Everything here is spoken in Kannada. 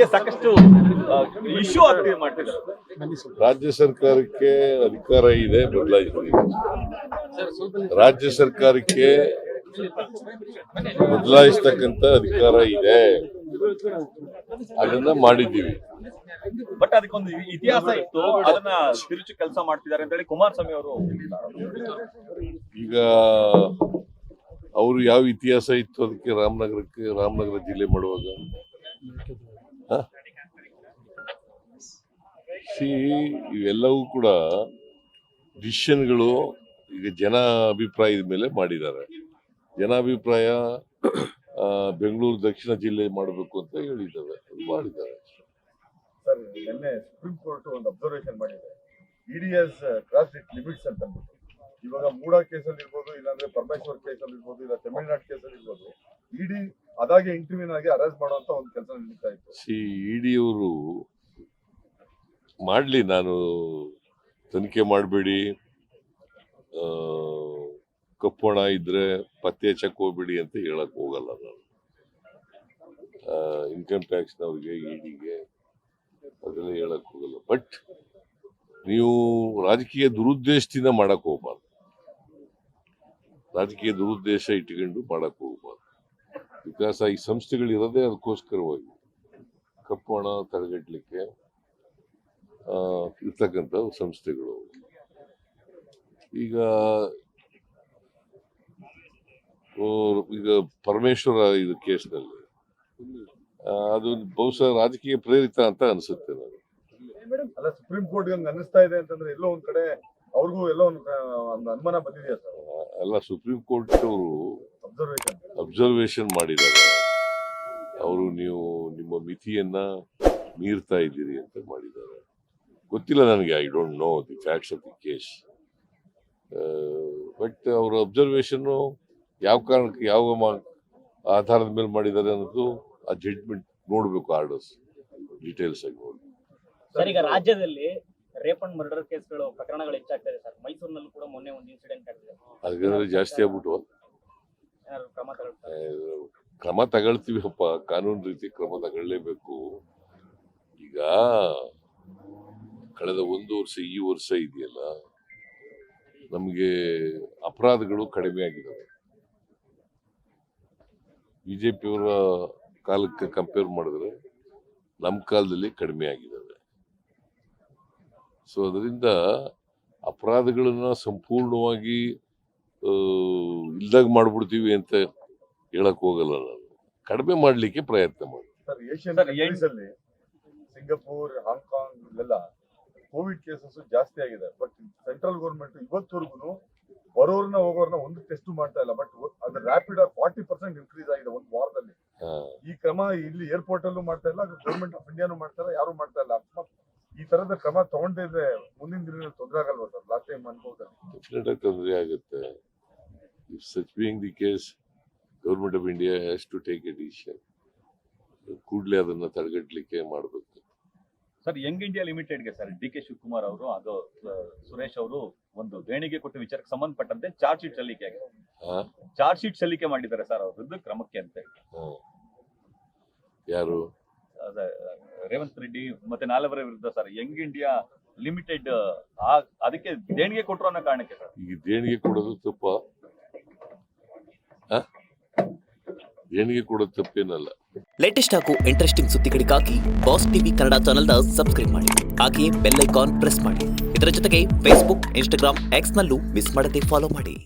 ಬಗ್ಗೆ ಸಾಕಷ್ಟು ಇಶ್ಯೂ ಆಗ್ತಿದೆ ಮಾಡ್ತಿದ್ದಾರೆ. ರಾಜ್ಯ ಸರ್ಕಾರಕ್ಕೆ ಅಧಿಕಾರ ಇದೆ ಬದಲಾಯಿಸಲಿಕ್ಕೆ. ರಾಜ್ಯ ಸರ್ಕಾರಕ್ಕೆ ಬದಲಾಯಿಸ್ತಕ್ಕಂಥ ಅಧಿಕಾರ ಇದೆ, ಅದನ್ನ ಮಾಡಿದ್ದೀವಿ. ಬಟ್ ಅದಕ್ಕೊಂದು ಇತಿಹಾಸ ಇತ್ತು, ಅದನ್ನ ತಿರುಚಿ ಕೆಲಸ ಮಾಡ್ತಿದ್ದಾರೆ ಅಂತ ಹೇಳಿ ಕುಮಾರಸ್ವಾಮಿ ಅವರು. ಈಗ ಅವರು ಯಾವ ಇತಿಹಾಸ ಇತ್ತು ಅದಕ್ಕೆ ರಾಮನಗರ ಜಿಲ್ಲೆ ಮಾಡುವಾಗ ಇವೆಲ್ಲವೂ ಕೂಡ ಡಿಸಿಷನ್ಗಳು ಈಗ ಜನ ಅಭಿಪ್ರಾಯದ ಮೇಲೆ ಮಾಡಿದ್ದಾರೆ. ಜನಾಭಿಪ್ರಾಯ ಬೆಂಗಳೂರು ದಕ್ಷಿಣ ಜಿಲ್ಲೆ ಮಾಡಬೇಕು ಅಂತ ಹೇಳಿದ್ದಾರೆ, ಅದು ಮಾಡಿದ್ದಾರೆ. ಸರ್, ನಿನ್ನೆ ಸುಪ್ರೀಂ ಕೋರ್ಟ್ ಒಂದು ಅಬ್ಸರ್ವೇಷನ್ ಮಾಡಿದೆ, ಇಡಿಎಸ್ ಕ್ರಾಸ್ ಇಟ್ ಲಿಮಿಟ್ಸ್ ಅಂತ ಅಂದ್ಬಿಟ್ಟು. ಇವಾಗ ಮೂಡಾ ಕೇಸಲ್ಲಿ ಇರ್ಬೋದು, ಇಲ್ಲಾಂದ್ರೆ ಪರಮೇಶ್ವರ್ ಕೇಸಲ್ಲಿ ಇರ್ಬೋದು, ಇಲ್ಲ ತಮಿಳುನಾಡು ಕೇಸಲ್ಲಿ ಇರ್ಬೋದು, ಇಡಿ ಅದಾಗೆ ಇಂಟರ್ವ್ಯೂನ್ ಆಗಿ ಅರೆಸ್ಟ್ ಮಾಡುವಂತ ಒಂದು ಕೆಲಸ ನಡೀತಾ ಇತ್ತು. ಇಡಿ ಅವರು ಮಾಡ್ಲಿ, ನಾನು ತನಿಖೆ ಮಾಡಬೇಡಿ, ಕಪ್ಪೋಣ ಇದ್ರೆ ಪತ್ತೆ ಹಚ್ಚಕ್ ಹೋಗ್ಬೇಡಿ ಅಂತ ಹೇಳಕ್ ಹೋಗಲ್ಲ ನಾನು. ಇನ್ಕಮ್ ಟ್ಯಾಕ್ಸ್ನವ್ರಿಗೆ ಇಡಿಗೆ ಅದೆಲ್ಲ ಹೇಳಕ್ ಹೋಗಲ್ಲ. ಬಟ್ ನೀವು ರಾಜಕೀಯ ದುರುದ್ದೇಶದಿಂದ ಮಾಡಕ್ ಹೋಗ್ಬಾರ್ದು, ರಾಜಕೀಯ ದುರುದ್ದೇಶ ಇಟ್ಕೊಂಡು ಮಾಡಕ್ ಹೋಗ್ಬಾರ್ದು. ಬಿಕಾಸ್ ಈ ಸಂಸ್ಥೆಗಳು ಇರೋದೇ ಅದಕ್ಕೋಸ್ಕರವಾಗಿ ಕಪ್ಪು ಹಣ ತಡೆಗಟ್ಟಲಿಕ್ಕೆ ಇರ್ತಕ್ಕಂಥ ಸಂಸ್ಥೆಗಳು. ಈಗ ಪರಮೇಶ್ವರ ಇದು ಕೇಸ್ನಲ್ಲಿ ಅದು ಬಹುಶಃ ರಾಜಕೀಯ ಪ್ರೇರಿತ ಅಂತ ಅನ್ಸುತ್ತೆ ನನಗೆ. ಅಲ್ಲ, ಸುಪ್ರೀಂ ಕೋರ್ಟ್ ಹಂಗ ಅನಿಸ್ತಾ ಇದೆ ಅಂತಂದ್ರೆ ಎಲ್ಲೋ ಒಂದ್ ಕಡೆ ಅವ್ರಿಗೂ ಎಲ್ಲೋ ಒಂದು ಅನುಮಾನ ಬಂದಿದೆಯಾ ಸರ್? ಅಲ್ಲ, ಸುಪ್ರೀಂ ಕೋರ್ಟ್ ಅವರು ಅಬ್ಸರ್ವೇಷನ್ ಮಾಡಿದ್ದಾರೆ. ಅವರು ನೀವು ನಿಮ್ಮ ಮಿತಿಯನ್ನ ಮೀರ್ತಾ ಇದ್ದೀರಿ ಅಂತ ಮಾಡಿದ್ದಾರೆ. ಗೊತ್ತಿಲ್ಲ ನನಗೆ, I don't know the facts of the case. But ಅವ್ರ ಅಬ್ಸರ್ವೇಷನ್ ಯಾವ ಕಾರಣಕ್ಕೆ ಯಾವ ಆಧಾರದ ಮೇಲೆ ಮಾಡಿದ್ದಾರೆ ಅನ್ನೋದು ಆ ಜಡ್ಜ್ಮೆಂಟ್ ನೋಡ್ಬೇಕು, ಆರ್ಡರ್ಸ್ ಡೀಟೇಲ್ಸ್ ಆಗಿ ನೋಡಿ. ಸರ್, ಈಗ ರಾಜ್ಯದಲ್ಲಿ ರೇಪ್ ಅಂಡ್ ಮರ್ಡರ್ ಕೇಸ್ಗಳು ಪ್ರಕರಣಗಳು ಹೆಚ್ಚಾಗ್ತಾ ಇದೆ ಸರ್. ಮೈಸೂರಿನಲ್ಲೂ ಕೂಡ ಮೊನ್ನೆ ಒಂದು ಇನ್ಸಿಡೆಂಟ್ ಆಗಿದೆ. ಅದಕ್ಕೆ ಜಾಸ್ತಿ ಆಗ್ಬಿಟ್ಟು ಕ್ರಮ ತಗೊಳ್ತೀವಿಪ್ಪ, ಕಾನೂನು ರೀತಿ ಕ್ರಮ ತಗೊಳ್ಳೇಬೇಕು. ಈಗ ಕಳೆದ ಒಂದು ವರ್ಷ ಈ ವರ್ಷ ಇದೆಯಲ್ಲ, ನಮಗೆ ಅಪರಾಧಗಳು ಕಡಿಮೆ ಆಗಿದ್ದಾವೆ. ಬಿಜೆಪಿಯವರ ಕಾಲಕ್ಕೆ ಕಂಪೇರ್ ಮಾಡಿದ್ರೆ ನಮ್ಮ ಕಾಲದಲ್ಲಿ ಕಡಿಮೆ ಆಗಿದ್ದಾವೆ. ಸೊ ಅದರಿಂದ ಅಪರಾಧಗಳನ್ನ ಸಂಪೂರ್ಣವಾಗಿ ಇಲ್ದಾಗ ಮಾಡ್ಬಿಡ್ತೀವಿ ಅಂತ ಹೇಳಕ್ ಹೋಗಲ್ಲ. ನಾನು ಕಡಿಮೆ ಮಾಡ್ಲಿಕ್ಕೆ ಪ್ರಯತ್ನ ಮಾಡಿ. ಏಷ್ಯನ್ ಸಿಂಗಪೂರ್, ಹಾಂಗ್ಕಾಂಗ್ ಇವೆಲ್ಲ ಕೋವಿಡ್ ಕೇಸಸ್ ಜಾಸ್ತಿ ಆಗಿದೆ. ಬಟ್ ಸೆಂಟ್ರಲ್ ಗೌರ್ಮೆಂಟ್ ಇವತ್ತವರೆಗೂ ಬರೋರ್ನ ಹೋಗೋರ್ನ ಒಂದು ಟೆಸ್ಟ್ ಮಾಡ್ತಾ ಇಲ್ಲ. ಬಟ್ ಅದು ರ್ಯಾಪಿಡ್ 40% ಇನ್ಕ್ರೀಸ್ ಆಗಿದೆ ಒಂದು ವಾರದಲ್ಲಿ. ಈ ಕ್ರಮ ಇಲ್ಲಿ ಏರ್ಪೋರ್ಟ್ ಅಲ್ಲೂ ಮಾಡ್ತಾ ಇಲ್ಲ, ಗೌರ್ಮೆಂಟ್ ಆಫ್ ಇಂಡಿಯಾನು ಮಾಡ್ತಾ ಇಲ್ಲ, ಯಾರು ಮಾಡ್ತಾ ಇಲ್ಲ. ಈ ತರದ ಕ್ರಮ ತಗೊಂಡಿದ್ರೆ ಮುಂದಿನ ದಿನಗಳಲ್ಲಿ ತೊಂದರೆ ಆಗಲ್ವಾ ಸರ್? ಲಾಸ್ಟ್ ಟೈಮ್ ಅನ್ಬೋದಲ್ಲಿ ಡೆಫಿನೆಟ್ ಆಗಿ ತೊಂದರೆ ಆಗುತ್ತೆ. If such being the case, government of India has to take a decision. ಕೂಡಲೇ ಅದನ್ನ ತಡೆಗಟ್ಟಲಿಕ್ಕೆ ಮಾಡಬೇಕು. ಸರ್, ಯಂಗ್ ಇಂಡಿಯಾ ಲಿಮಿಟೆಡ್ಗೆ ಸರ್ ಡಿ ಕೆ ಶಿವಕುಮಾರ್ ಅವರು ಅದು ಸುರೇಶ್ ಅವರು ಒಂದು ದೇಣಿಗೆ ಕೊಟ್ಟ ವಿಚಾರಕ್ಕೆ ಸಂಬಂಧಪಟ್ಟಂತೆ ಚಾರ್ಜ್ ಶೀಟ್ ಸಲ್ಲಿಕೆ ಆಗಿದೆ. ಚಾರ್ಜ್ ಶೀಟ್ ಸಲ್ಲಿಕೆ ಮಾಡಿದ್ದಾರೆ ಸರ್ ಅವ್ರ ವಿರುದ್ಧ ಕ್ರಮಕ್ಕೆ ಅಂತ. ಯಾರು? ರೇವಂತ್ ರೆಡ್ಡಿ ಮತ್ತೆ ನಾಲ್ವರ ವಿರುದ್ಧ ಸರ್. ಯಂಗ್ ಇಂಡಿಯಾ ಲಿಮಿಟೆಡ್ ಅದಕ್ಕೆ ದೇಣಿಗೆ ಕೊಟ್ಟರು ಅನ್ನೋ ಕಾರಣಕ್ಕೆ ಸರ್. ಈಗ ದೇಣಿಗೆ ಕೊಡೋದು ತಪ್ಪ? ದೇಣಿಗೆ ಕೊಡೋದು ತಪ್ಪೇನಲ್ಲ. ಲೇಟೆಸ್ಟ್ ಹಾಗೂ ಇಂಟ್ರೆಸ್ಟಿಂಗ್ ಸುದ್ದಿಗಳಿಗಾಗಿ ಬಾಸ್ ಟಿವಿ ಕನ್ನಡ ಚಾನೆಲ್ನ ಸಬ್ಸ್ಕ್ರೈಬ್ ಮಾಡಿ. ಹಾಗೆಯೇ ಬೆಲ್ ಐಕಾನ್ ಪ್ರೆಸ್ ಮಾಡಿ. ಇದರ ಜೊತೆಗೆ ಫೇಸ್ಬುಕ್, ಇನ್ಸ್ಟಾಗ್ರಾಮ್, ಎಕ್ಸ್ ನಲ್ಲೂ ಮಿಸ್ ಮಾಡದೆ ಫಾಲೋ ಮಾಡಿ.